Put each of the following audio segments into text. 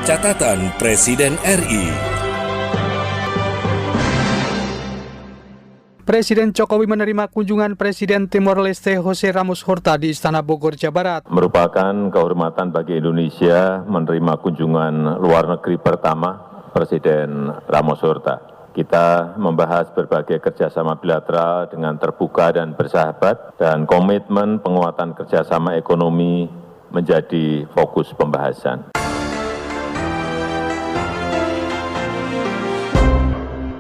Catatan Presiden RI. Presiden Jokowi menerima kunjungan Presiden Timor Leste Jose Ramos Horta di Istana Bogor, Jawa Barat. Merupakan kehormatan bagi Indonesia menerima kunjungan luar negeri pertama Presiden Ramos Horta. Kita membahas berbagai kerjasama bilateral dengan terbuka dan bersahabat, dan komitmen penguatan kerjasama ekonomi menjadi fokus pembahasan.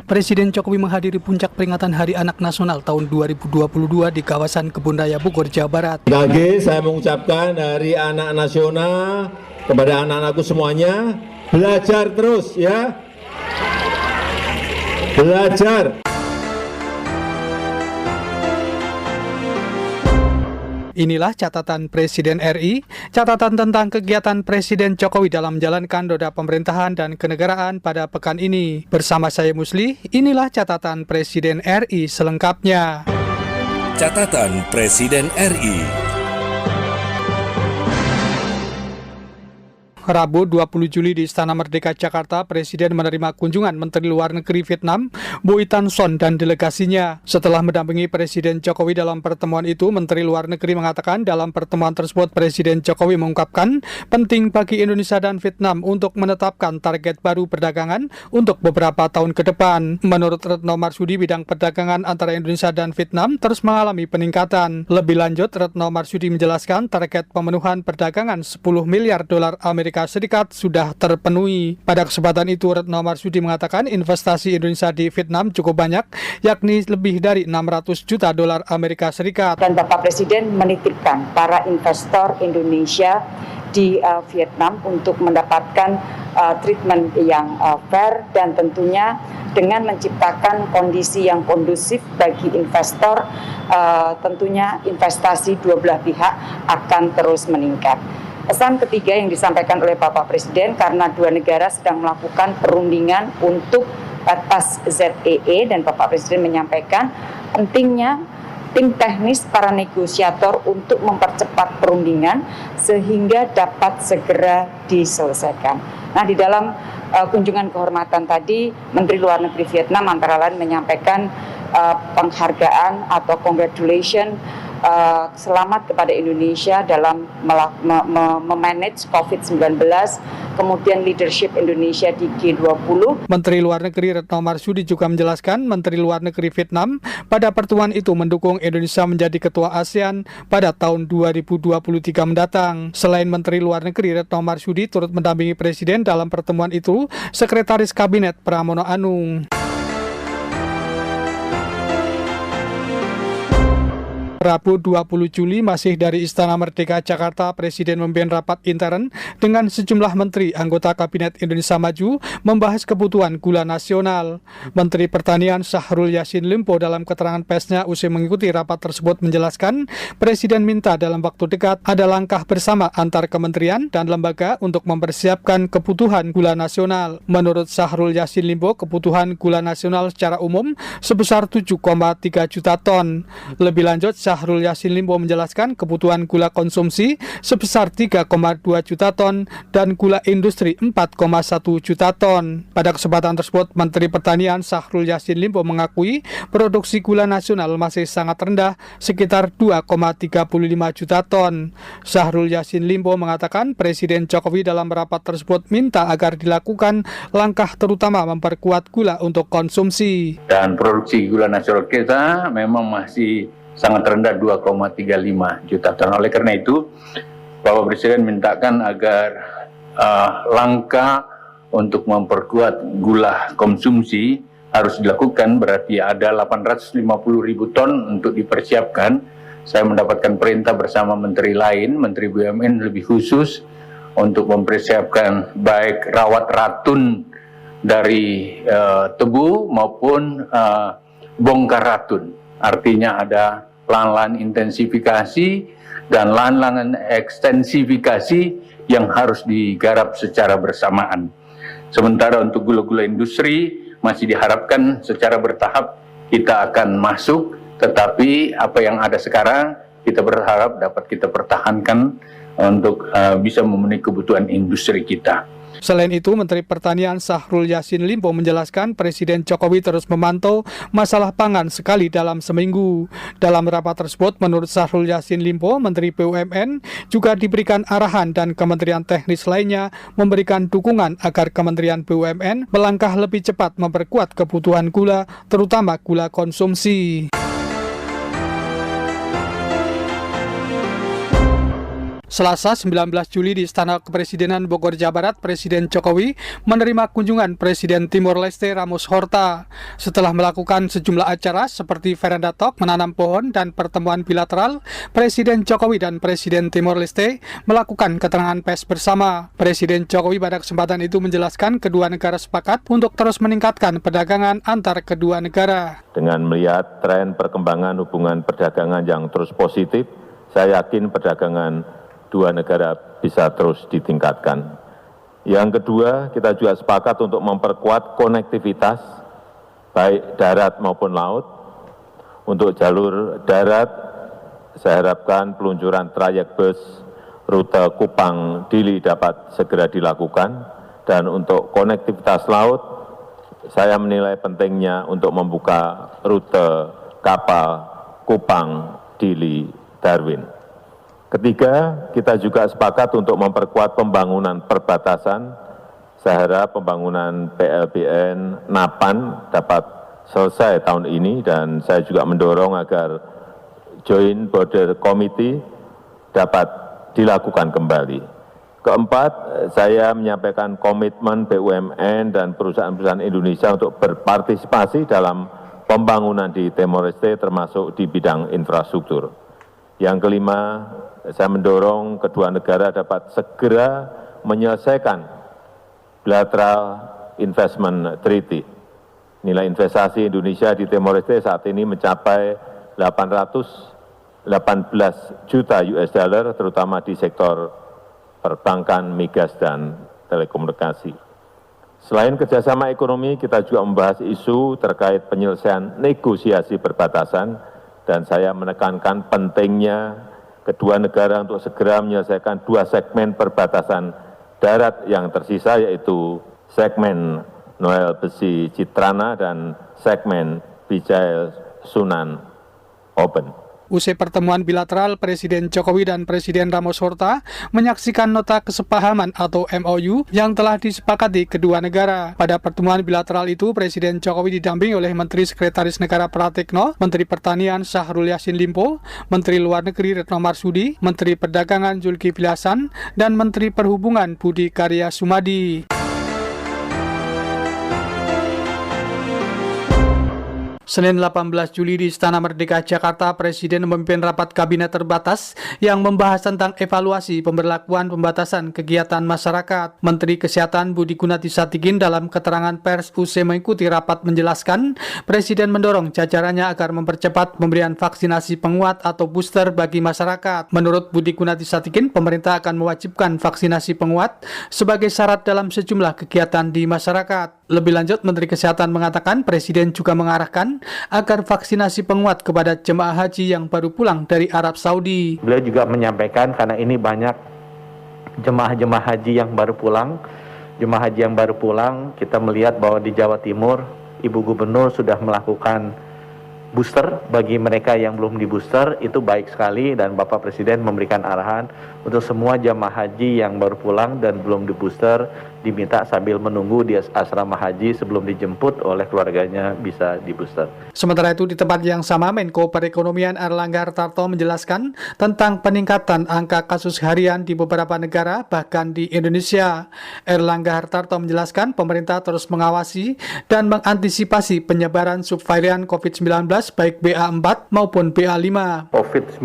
Presiden Jokowi menghadiri puncak peringatan Hari Anak Nasional tahun 2022 di kawasan Kebun Raya Bogor, Jawa Barat. Lagi saya mengucapkan Hari Anak Nasional kepada anak-anakku semuanya, belajar terus ya. Belajar. Inilah catatan Presiden RI, catatan tentang kegiatan Presiden Jokowi dalam menjalankan roda pemerintahan dan kenegaraan pada pekan ini. Bersama saya Musli, inilah catatan Presiden RI selengkapnya. Catatan Presiden RI. Rabu 20 Juli di Istana Merdeka Jakarta, Presiden menerima kunjungan Menteri Luar Negeri Vietnam, Bui Thanh Son dan delegasinya. Setelah mendampingi Presiden Jokowi dalam pertemuan itu, Menteri Luar Negeri mengatakan dalam pertemuan tersebut Presiden Jokowi mengungkapkan penting bagi Indonesia dan Vietnam untuk menetapkan target baru perdagangan untuk beberapa tahun ke depan. Menurut Retno Marsudi, bidang perdagangan antara Indonesia dan Vietnam terus mengalami peningkatan. Lebih lanjut, Retno Marsudi menjelaskan target pemenuhan perdagangan 10 miliar dolar Amerika Serikat sudah terpenuhi. Pada kesempatan itu, Retno Marsudi mengatakan investasi Indonesia di Vietnam cukup banyak, yakni lebih dari 600 juta dolar Amerika Serikat. Dan Bapak Presiden menitipkan para investor Indonesia di Vietnam untuk mendapatkan treatment yang fair dan tentunya dengan menciptakan kondisi yang kondusif bagi investor, tentunya investasi dua belah pihak akan terus meningkat. Pesan ketiga yang disampaikan oleh Bapak Presiden, karena dua negara sedang melakukan perundingan untuk batas ZEE, dan Bapak Presiden menyampaikan pentingnya tim teknis para negosiator untuk mempercepat perundingan sehingga dapat segera diselesaikan. Nah, di dalam kunjungan kehormatan tadi, Menteri Luar Negeri Vietnam antara lain menyampaikan penghargaan atau congratulation, selamat kepada Indonesia dalam memanage COVID-19, kemudian leadership Indonesia di G20. Menteri Luar Negeri Retno Marsudi juga menjelaskan Menteri Luar Negeri Vietnam pada pertemuan itu mendukung Indonesia menjadi ketua ASEAN pada tahun 2023 mendatang. Selain Menteri Luar Negeri, Retno Marsudi turut mendampingi Presiden dalam pertemuan itu Sekretaris Kabinet Pramono Anung. Rabu 20 Juli masih dari Istana Merdeka Jakarta, Presiden memimpin rapat intern dengan sejumlah menteri anggota Kabinet Indonesia Maju membahas kebutuhan gula nasional. Menteri Pertanian Syahrul Yassin Limpo dalam keterangan persnya usai mengikuti rapat tersebut menjelaskan Presiden minta dalam waktu dekat ada langkah bersama antar kementerian dan lembaga untuk mempersiapkan kebutuhan gula nasional. Menurut Syahrul Yassin Limpo, kebutuhan gula nasional secara umum sebesar 7,3 juta ton. Lebih lanjut, Syahrul Yassin Limpo menjelaskan kebutuhan gula konsumsi sebesar 3,2 juta ton dan gula industri 4,1 juta ton. Pada kesempatan tersebut, Menteri Pertanian Syahrul Yassin Limpo mengakui produksi gula nasional masih sangat rendah, sekitar 2,35 juta ton. Syahrul Yassin Limpo mengatakan Presiden Jokowi dalam rapat tersebut minta agar dilakukan langkah terutama memperkuat gula untuk konsumsi. Dan produksi gula nasional kita memang masih sangat rendah, 2,35 juta ton. Oleh karena itu, Bapak Presiden mintakan agar langkah untuk memperkuat gula konsumsi harus dilakukan, berarti ada 850 ribu ton untuk dipersiapkan. Saya mendapatkan perintah bersama menteri lain, Menteri BUMN lebih khusus untuk mempersiapkan baik rawat ratun dari tebu maupun bongkar ratun. Artinya ada lahan-lahan intensifikasi dan lahan-lahan ekstensifikasi yang harus digarap secara bersamaan. Sementara untuk gula-gula industri masih diharapkan secara bertahap kita akan masuk, tetapi apa yang ada sekarang kita berharap dapat kita pertahankan untuk bisa memenuhi kebutuhan industri kita. Selain itu, Menteri Pertanian Syahrul Yassin Limpo menjelaskan Presiden Jokowi terus memantau masalah pangan sekali dalam seminggu. Dalam rapat tersebut, menurut Syahrul Yassin Limpo, Menteri BUMN juga diberikan arahan dan kementerian teknis lainnya memberikan dukungan agar Kementerian BUMN melangkah lebih cepat memperkuat kebutuhan gula, terutama gula konsumsi. Selasa 19 Juli di Istana Kepresidenan Bogor, Jawa Barat, Presiden Jokowi menerima kunjungan Presiden Timor Leste Ramos Horta. Setelah melakukan sejumlah acara seperti veranda talk, menanam pohon, dan pertemuan bilateral, Presiden Jokowi dan Presiden Timor Leste melakukan keterangan pers bersama. Presiden Jokowi pada kesempatan itu menjelaskan kedua negara sepakat untuk terus meningkatkan perdagangan antar kedua negara. Dengan melihat tren perkembangan hubungan perdagangan yang terus positif, saya yakin perdagangan dua negara bisa terus ditingkatkan. Yang kedua, kita juga sepakat untuk memperkuat konektivitas baik darat maupun laut. Untuk jalur darat, saya harapkan peluncuran trayek bus rute Kupang-Dili dapat segera dilakukan. Dan untuk konektivitas laut, saya menilai pentingnya untuk membuka rute kapal Kupang-Dili-Darwin. Ketiga, kita juga sepakat untuk memperkuat pembangunan perbatasan. Saya harap pembangunan PLBN Napan dapat selesai tahun ini dan saya juga mendorong agar Joint Border Committee dapat dilakukan kembali. Keempat, saya menyampaikan komitmen BUMN dan perusahaan-perusahaan Indonesia untuk berpartisipasi dalam pembangunan di Timor Leste termasuk di bidang infrastruktur. Yang kelima, saya mendorong kedua negara dapat segera menyelesaikan bilateral investment treaty. Nilai investasi Indonesia di Timor Leste saat ini mencapai 818 juta US dollar, terutama di sektor perbankan, migas, dan telekomunikasi. Selain kerjasama ekonomi, kita juga membahas isu terkait penyelesaian negosiasi perbatasan, dan saya menekankan pentingnya kedua negara untuk segera menyelesaikan dua segmen perbatasan darat yang tersisa, yaitu segmen Noel Besi Citrana dan segmen Bijaya Sunan Open. Usai pertemuan bilateral, Presiden Jokowi dan Presiden Ramos Horta menyaksikan nota kesepahaman atau MOU yang telah disepakati kedua negara. Pada pertemuan bilateral itu, Presiden Jokowi didampingi oleh Menteri Sekretaris Negara Pratikno, Menteri Pertanian Syahrul Yassin Limpo, Menteri Luar Negeri Retno Marsudi, Menteri Perdagangan Zulkifli Hasan, dan Menteri Perhubungan Budi Karya Sumadi. Senin 18 Juli di Istana Merdeka Jakarta, Presiden memimpin rapat kabinet terbatas yang membahas tentang evaluasi pemberlakuan pembatasan kegiatan masyarakat. Menteri Kesehatan Budi Gunadi Sadikin dalam keterangan pers usai mengikuti rapat menjelaskan, Presiden mendorong jajarannya agar mempercepat pemberian vaksinasi penguat atau booster bagi masyarakat. Menurut Budi Gunadi Sadikin, pemerintah akan mewajibkan vaksinasi penguat sebagai syarat dalam sejumlah kegiatan di masyarakat. Lebih lanjut, Menteri Kesehatan mengatakan Presiden juga mengarahkan agar vaksinasi penguat kepada jemaah haji yang baru pulang dari Arab Saudi. Beliau juga menyampaikan karena ini banyak jemaah haji yang baru pulang. Jemaah haji yang baru pulang, kita melihat bahwa di Jawa Timur, Ibu Gubernur sudah melakukan booster bagi mereka yang belum di booster. Itu baik sekali dan Bapak Presiden memberikan arahan untuk semua jemaah haji yang baru pulang dan belum di booster diminta sambil menunggu di asrama haji sebelum dijemput oleh keluarganya bisa di booster. Sementara itu di tempat yang sama, Menko Perekonomian Erlangga Hartarto menjelaskan tentang peningkatan angka kasus harian di beberapa negara bahkan di Indonesia. Erlangga Hartarto menjelaskan pemerintah terus mengawasi dan mengantisipasi penyebaran subvarian COVID-19 baik BA4 maupun BA5. COVID-19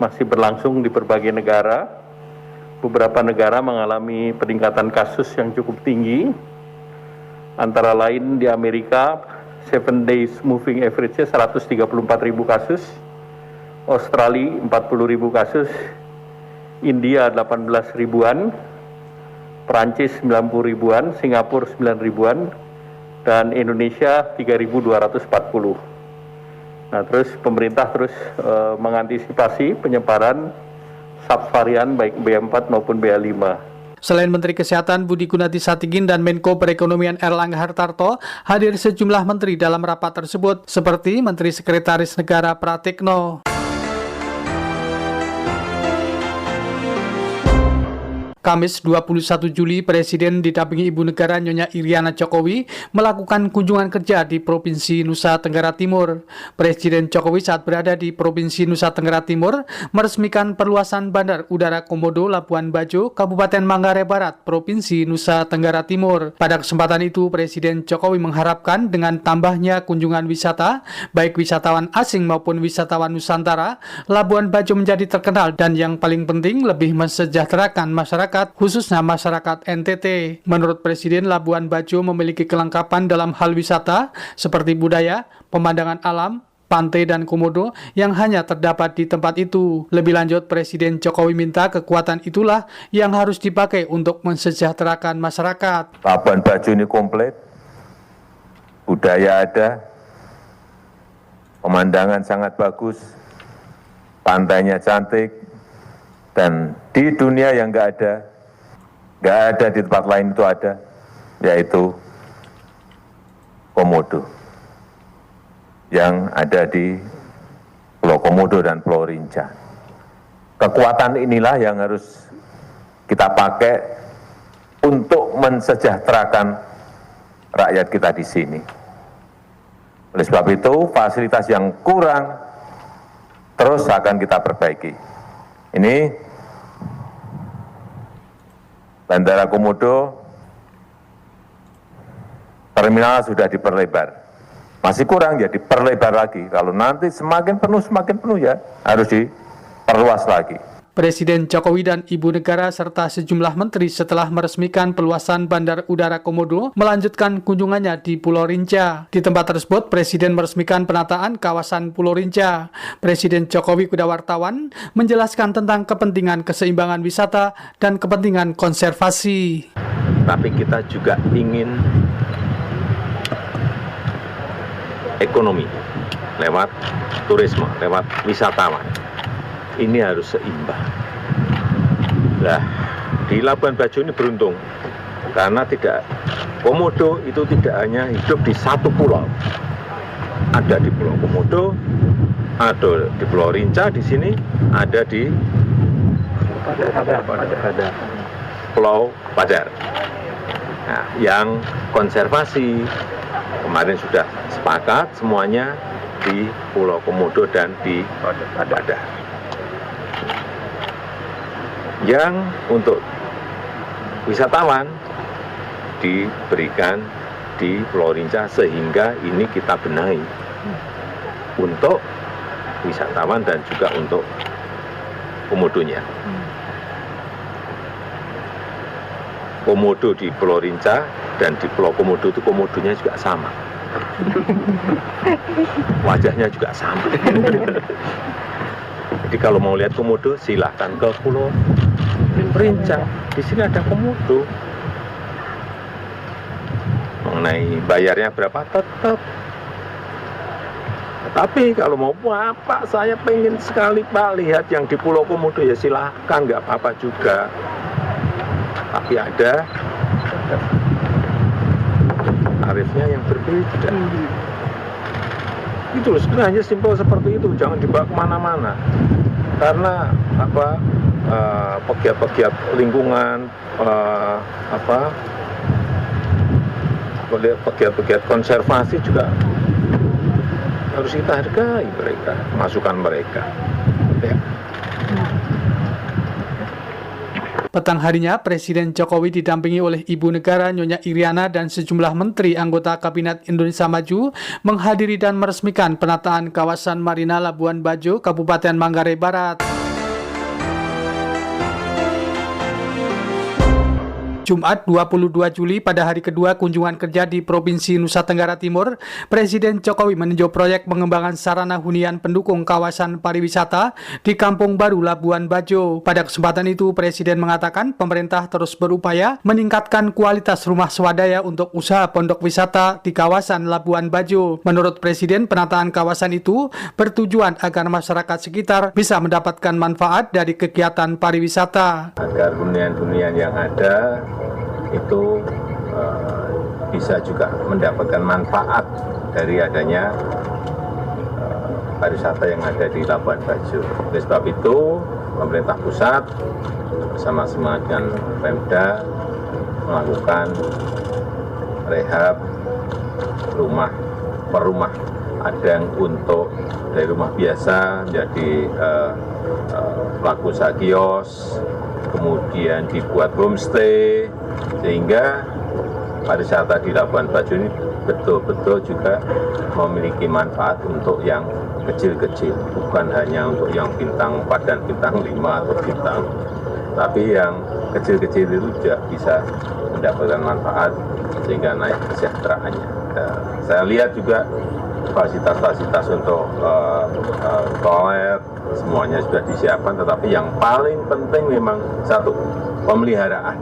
masih berlangsung di berbagai negara. Beberapa negara mengalami peningkatan kasus yang cukup tinggi. Antara lain di Amerika, 7 days moving average-nya 134.000 kasus. Australia 40.000 kasus. India 18 ribuan. Perancis 90 ribuan. Singapura 9 ribuan. Dan Indonesia 3.240. Nah, terus pemerintah terus mengantisipasi penyebaran subvarian baik BA4 maupun BA5. Selain Menteri Kesehatan Budi Gunadi Sadikin dan Menko Perekonomian Erlangga Hartarto, hadir sejumlah menteri dalam rapat tersebut, seperti Menteri Sekretaris Negara Pratikno. Kamis 21 Juli, Presiden didampingi Ibu Negara Nyonya Iriana Jokowi melakukan kunjungan kerja di Provinsi Nusa Tenggara Timur. Presiden Jokowi saat berada di Provinsi Nusa Tenggara Timur meresmikan perluasan Bandar Udara Komodo Labuan Bajo, Kabupaten Manggarai Barat, Provinsi Nusa Tenggara Timur. Pada kesempatan itu, Presiden Jokowi mengharapkan dengan tambahnya kunjungan wisata, baik wisatawan asing maupun wisatawan Nusantara, Labuan Bajo menjadi terkenal dan yang paling penting lebih mensejahterakan masyarakat, khususnya masyarakat NTT. Menurut Presiden, Labuan Bajo memiliki kelengkapan dalam hal wisata seperti budaya, pemandangan alam, pantai dan komodo yang hanya terdapat di tempat itu. Lebih lanjut, Presiden Jokowi minta kekuatan itulah yang harus dipakai untuk mensejahterakan masyarakat. Labuan Bajo ini komplit, budaya ada, pemandangan sangat bagus, pantainya cantik, dan di dunia yang nggak ada di tempat lain itu ada, yaitu Komodo yang ada di Pulau Komodo dan Pulau Rinca. Kekuatan inilah yang harus kita pakai untuk mensejahterakan rakyat kita di sini. Oleh sebab itu, fasilitas yang kurang terus akan kita perbaiki. Ini Bandara Komodo, terminal sudah diperlebar. Masih kurang ya diperlebar lagi. Kalau nanti semakin penuh ya harus diperluas lagi. Presiden Jokowi dan Ibu Negara serta sejumlah menteri setelah meresmikan perluasan Bandar Udara Komodo melanjutkan kunjungannya di Pulau Rinca. Di tempat tersebut, Presiden meresmikan penataan kawasan Pulau Rinca. Presiden Jokowi kepada wartawan menjelaskan tentang kepentingan keseimbangan wisata dan kepentingan konservasi. Tapi kita juga ingin ekonomi lewat turisme, lewat wisatawan. Ini harus seimbang. Nah, di Labuan Bajo ini beruntung karena Komodo itu tidak hanya hidup di satu pulau. Ada di Pulau Komodo, ada di Pulau Rinca di sini, ada di Pulau Padar. Nah, yang konservasi kemarin sudah sepakat semuanya di Pulau Komodo dan di Padar. Yang untuk wisatawan diberikan di Pulau Rinca sehingga ini kita benahi untuk wisatawan dan juga untuk komodonya. Komodo di Pulau Rinca dan di Pulau Komodo itu komodonya juga sama. Wajahnya juga sama. Jadi kalau mau lihat komodo silahkan ke Pulau Rinca. Di sini ada komodo. Mengenai bayarnya berapa tetap. Tapi kalau mau Pak, saya pengen sekali Pak lihat yang di Pulau Komodo ya silahkan, nggak apa-apa juga. Tapi ada tarifnya yang berbeda. Itu sebenarnya simpel seperti itu, jangan dibawa kemana-mana. Karena pegiat-pegiat lingkungan, pegiat-pegiat konservasi juga harus kita hargai mereka, masukan mereka. Ya. Petang harinya, Presiden Jokowi didampingi oleh Ibu Negara Nyonya Iriana dan sejumlah menteri anggota Kabinet Indonesia Maju menghadiri dan meresmikan penataan kawasan Marina Labuan Bajo, Kabupaten Manggarai Barat. Jumat 22 Juli pada hari kedua kunjungan kerja di Provinsi Nusa Tenggara Timur, Presiden Jokowi meninjau proyek pengembangan sarana hunian pendukung kawasan pariwisata di Kampung Baru Labuan Bajo. Pada kesempatan itu, Presiden mengatakan pemerintah terus berupaya meningkatkan kualitas rumah swadaya untuk usaha pondok wisata di kawasan Labuan Bajo. Menurut Presiden, penataan kawasan itu bertujuan agar masyarakat sekitar bisa mendapatkan manfaat dari kegiatan pariwisata. Agar hunian-hunian yang ada itu bisa juga mendapatkan manfaat dari adanya pariwisata yang ada di Labuan Bajo. Oleh sebab itu, pemerintah pusat bersama-sama dengan Pemda melakukan rehab rumah per rumah. Ada yang untuk dari rumah biasa menjadi pelaku usaha kios, kemudian dibuat homestay, sehingga pariwisata di Labuan Bajo ini betul-betul juga memiliki manfaat untuk yang kecil-kecil, bukan hanya untuk yang bintang 4 dan bintang 5 atau bintang, tapi yang kecil-kecil itu juga bisa mendapatkan manfaat sehingga naik kesejahteraannya. Saya lihat juga fasilitas-fasilitas untuk toilet semuanya sudah disiapkan, tetapi yang paling penting memang satu, pemeliharaan.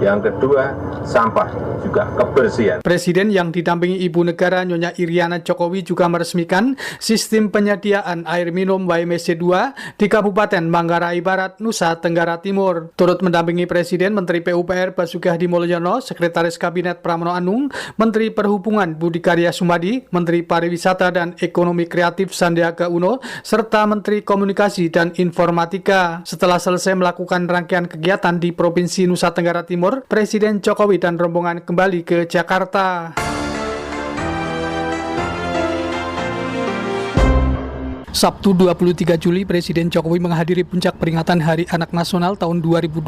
Yang kedua, sampah, juga kebersihan. Presiden yang didampingi Ibu Negara Nyonya Iriana Jokowi juga meresmikan sistem penyediaan air minum YMC 2 di Kabupaten Manggarai Barat, Nusa Tenggara Timur. Turut mendampingi Presiden Menteri PUPR Basuki Hadimulyono, Sekretaris Kabinet Pramono Anung, Menteri Perhubungan Budi Karya Sumadi, Menteri Pariwisata dan Ekonomi Kreatif Sandiaga Uno, serta Menteri Komunikasi dan Informatika. Setelah selesai melakukan rangkaian kegiatan di Provinsi Nusa Tenggara Timur, Presiden Jokowi dan rombongan kembali ke Jakarta. Sabtu 23 Juli, Presiden Jokowi menghadiri puncak peringatan Hari Anak Nasional tahun 2022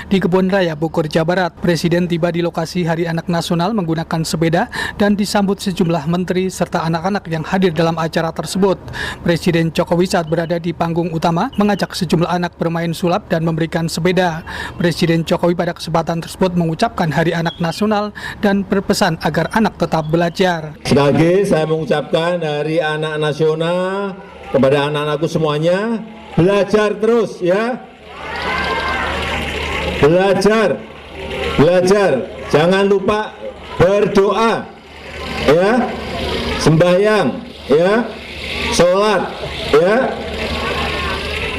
di Kebun Raya Bogor, Jawa Barat. Presiden tiba di lokasi Hari Anak Nasional menggunakan sepeda dan disambut sejumlah menteri serta anak-anak yang hadir dalam acara tersebut. Presiden Jokowi saat berada di panggung utama mengajak sejumlah anak bermain sulap dan memberikan sepeda. Presiden Jokowi pada kesempatan tersebut mengucapkan Hari Anak Nasional dan berpesan agar anak tetap belajar. Sekali lagi saya mengucapkan Hari Anak Nasional kepada anak-anakku semuanya, belajar terus ya. Belajar. Jangan lupa berdoa ya. Sembahyang ya. Sholat ya.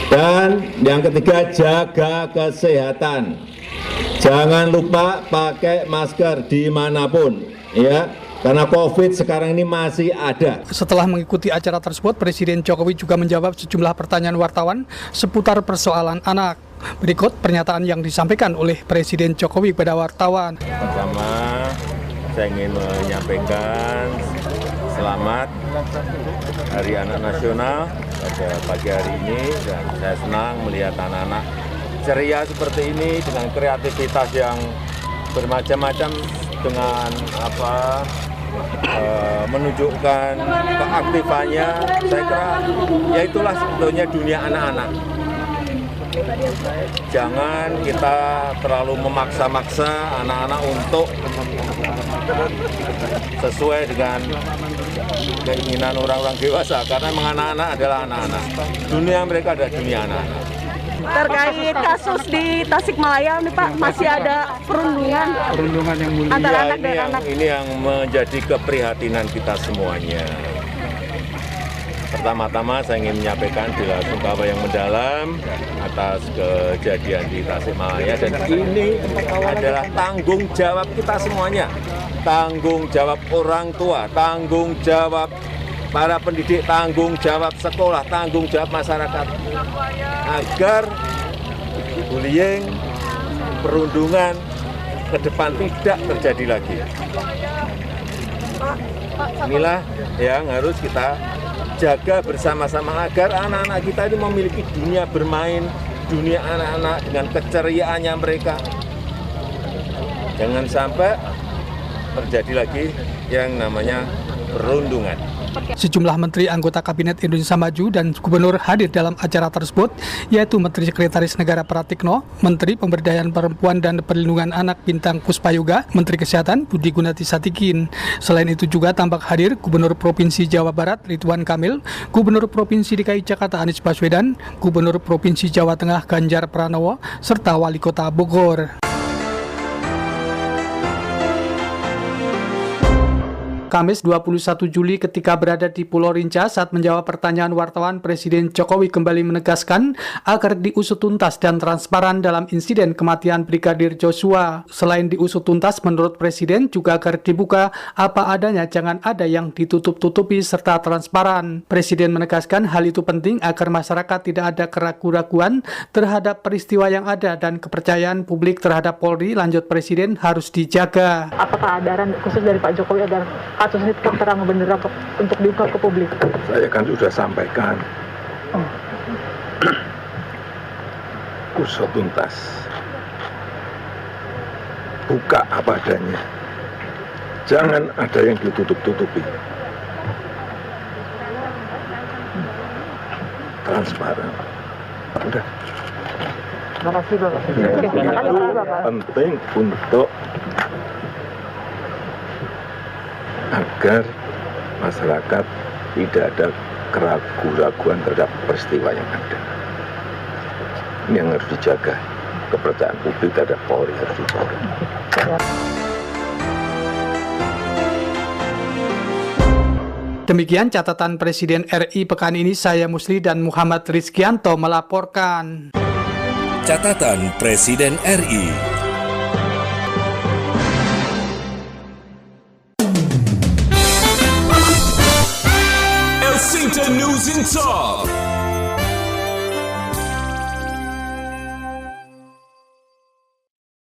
Dan yang ketiga, jaga kesehatan. Jangan lupa pakai masker dimanapun ya. Karena COVID sekarang ini masih ada. Setelah mengikuti acara tersebut, Presiden Jokowi juga menjawab sejumlah pertanyaan wartawan seputar persoalan anak. Berikut pernyataan yang disampaikan oleh Presiden Jokowi pada wartawan. Pertama, saya ingin menyampaikan selamat Hari Anak Nasional pada pagi hari ini, dan saya senang melihat anak-anak ceria seperti ini dengan kreativitas yang bermacam-macam, dengan menunjukkan keaktifannya. Saya kira ya itulah sebetulnya dunia anak-anak. Jangan kita terlalu memaksa-maksa anak-anak untuk sesuai dengan keinginan orang-orang dewasa, karena memang anak-anak adalah anak-anak. Dunia mereka adalah dunia anak-anak. Terkait kasus di Tasikmalaya nih Pak, masih ada perundungan yang mulia antara anak dan anak. Ini yang menjadi keprihatinan kita semuanya. Pertama-tama saya ingin menyampaikan bela sungkawa yang mendalam atas kejadian di Tasikmalaya, dan ini adalah tanggung jawab kita semuanya. Tanggung jawab orang tua, tanggung jawab para pendidik, tanggung jawab sekolah, tanggung jawab masyarakat, agar bullying, perundungan ke depan tidak terjadi lagi. Inilah yang harus kita jaga bersama-sama agar anak-anak kita ini memiliki dunia bermain, dunia anak-anak dengan keceriaannya mereka. Jangan sampai terjadi lagi yang namanya perundungan. Sejumlah menteri anggota Kabinet Indonesia Maju dan gubernur hadir dalam acara tersebut, yaitu Menteri Sekretaris Negara Pratikno, Menteri Pemberdayaan Perempuan dan Perlindungan Anak Bintang Puspayoga, Menteri Kesehatan Budi Gunati Sadikin. Selain itu juga tampak hadir Gubernur Provinsi Jawa Barat Ridwan Kamil, Gubernur Provinsi DKI Jakarta Anies Baswedan, Gubernur Provinsi Jawa Tengah Ganjar Pranowo, serta Wali Kota Bogor. Kamis 21 Juli ketika berada di Pulau Rinca saat menjawab pertanyaan wartawan, Presiden Jokowi kembali menegaskan agar diusut tuntas dan transparan dalam insiden kematian Brigadir Joshua. Selain diusut tuntas, menurut Presiden juga agar dibuka apa adanya, jangan ada yang ditutup-tutupi serta transparan. Presiden menegaskan hal itu penting agar masyarakat tidak ada keraguan-raguan terhadap peristiwa yang ada dan kepercayaan publik terhadap Polri, lanjut Presiden, harus dijaga. Apakah ada arahan khusus dari Pak Jokowi agar kasus ini terang benderang untuk diungkap ke publik? Saya kan sudah sampaikan. Usut tuntas. Buka apa adanya. Jangan ada yang ditutup-tutupi. Transparan. Udah. Terima kasih, Bapak. Penting untuk agar masyarakat tidak ada keraguan-raguan terhadap peristiwa yang ada. Ini yang harus dijaga. Kepercayaan publik terhadap Polri harus dijaga. Demikian catatan Presiden RI pekan ini. Saya Musli dan Muhammad Rizkianto melaporkan. Catatan Presiden RI. Elsington News in Talk.